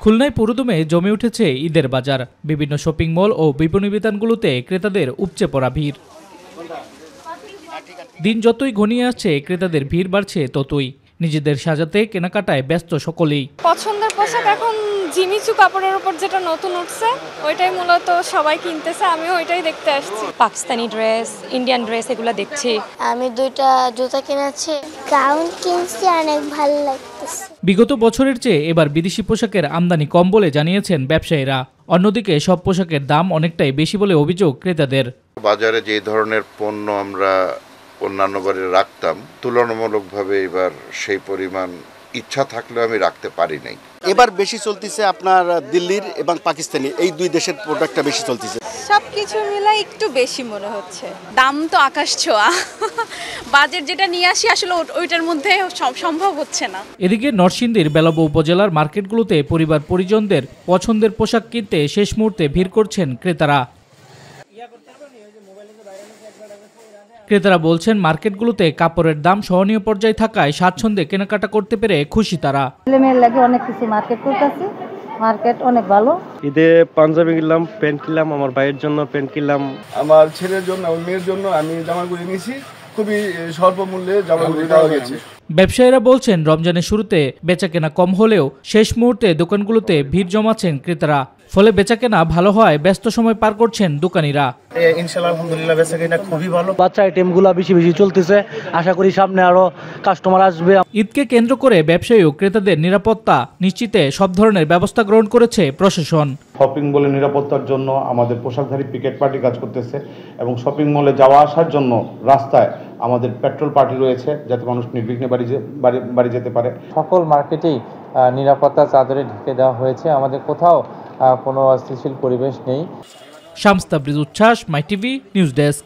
খুলনায় পুরোদমে জমে উঠেছে ঈদের বাজার। বিভিন্ন শপিং মল ও বিপণী বিতানগুলোতে ক্রেতাদের উপচে পড়া ভিড়। দিন যতই ঘনিয়ে আসছে ক্রেতাদের ভিড় বাড়ছে ততই। নিজেদের সাজাতে কেনাকাটায় ব্যস্ত সকলেই। পছন্দের পোশাক এখন জিমিচু কাপড়ের উপর যেটা নতুন উঠছে ওইটাই মূলত সবাই কিনতেছে, আমিও ওইটাই দেখতে আসছি। পাকিস্তানি ড্রেস, ইন্ডিয়ান ড্রেস এগুলো দেখছি। আমি 2টা জুতা কিনেছি, গাউন কিনছি, অনেক ভালো লাগতেছে। বিগত বছরের চেয়ে এবার বিদেশি পোশাকের আমদানি কম বলে জানিয়েছেন ব্যবসায়ীরা। অন্যদিকে সব পোশাকের দাম অনেকটাই বেশি বলে অভিযোগ ক্রেতাদের। বাজারে যে ধরনের পণ্য আমরা অন্যান্য বারে রাখতাম, তুলনামূলকভাবে এবার সেই পরিমাণ ইচ্ছা থাকলেও আমি রাখতে পারি নাই। এবার বেশি চলতেছে আপনার দিল্লির এবং পাকিস্তানি, এই দুই দেশের প্রোডাক্টটা বেশি চলতেছে। সবকিছু মিলাই একটু বেশি মনে হচ্ছে। দাম তো আকাশ ছোঁয়া, বাজেট যেটা নিয়ে আসি আসলে ওইটার মধ্যে সম্ভব হচ্ছে না। এদিকে নরসিংদীর বেলাব উপজেলার মার্কেটগুলোতে পরিবার পরিজনদের পছন্দের পোশাক কিনতে শেষ মুহূর্তে ভিড় করছেন ক্রেতারা। ক্রেতারা বলছেন মার্কেটগুলোতে কাপড়ের দাম সহনীয় পর্যায়ে থাকায় স্বাচ্ছন্দ্যে কেনাকাটা করতে পেরে খুশি তারা। ছেলেমেয়ের লাগে অনেক কিছু মার্কেট করতেছি, মার্কেট অনেক ভালো। ঈদে পাঞ্জাবি কিনলাম, প্যান্ট কিনলাম, আমার ভাইয়ের জন্য প্যান্ট কিনলাম, আমার ছেলের জন্য, আমার মেয়ের জন্য আমি জামাগুলো নিয়েছি। খুবই স্বল্প মূল্যে জামাগুলো দেওয়া গেছে। ব্যবসায়ীরা বলছেন রমজানের শুরুতে বেচাকেনা কম হলেও শেষ মুহূর্তে দোকানগুলোতে ভিড় জমাচ্ছেন ক্রেতারা। ফলে বেচাকেনা ভালো হয় ব্যস্ত সময় পার করছেন দোকানিরা। ইনশাআল্লাহ আলহামদুলিল্লাহ বেচাকেনা খুবই ভালো। বাচ্চা আইটেমগুলো বেশি বেশি চলতেছে, আশা করি সামনে আরো কাস্টমার আসবে। ঈদকে কেন্দ্র করে ব্যবসায়ী ও ক্রেতাদের নিরাপত্তা নিশ্চিতে সব ধরনের ব্যবস্থা গ্রহণ করেছে প্রশাসন। শপিং মলে নিরাপত্তার জন্য আমাদের পোশাকধারী পিকেট পার্টি কাজ করতেছে এবং শপিং মলে যাওয়া আসার জন্য রাস্তায় আমাদের পেট্রোল পার্টি রয়েছে, যাতে মানুষ নির্বিঘ্নে বাড়ি যেতে পারে। সকল মার্কেটেই নিরাপত্তা চাদরে ঢেকে দেওয়া হয়েছে, আমাদের কোথাও কোনো অস্থিতিশীল পরিবেশ নেই। শামস তাবরিজ উচ্ছ্বাস, মাই টিভি নিউজ ডেস্ক।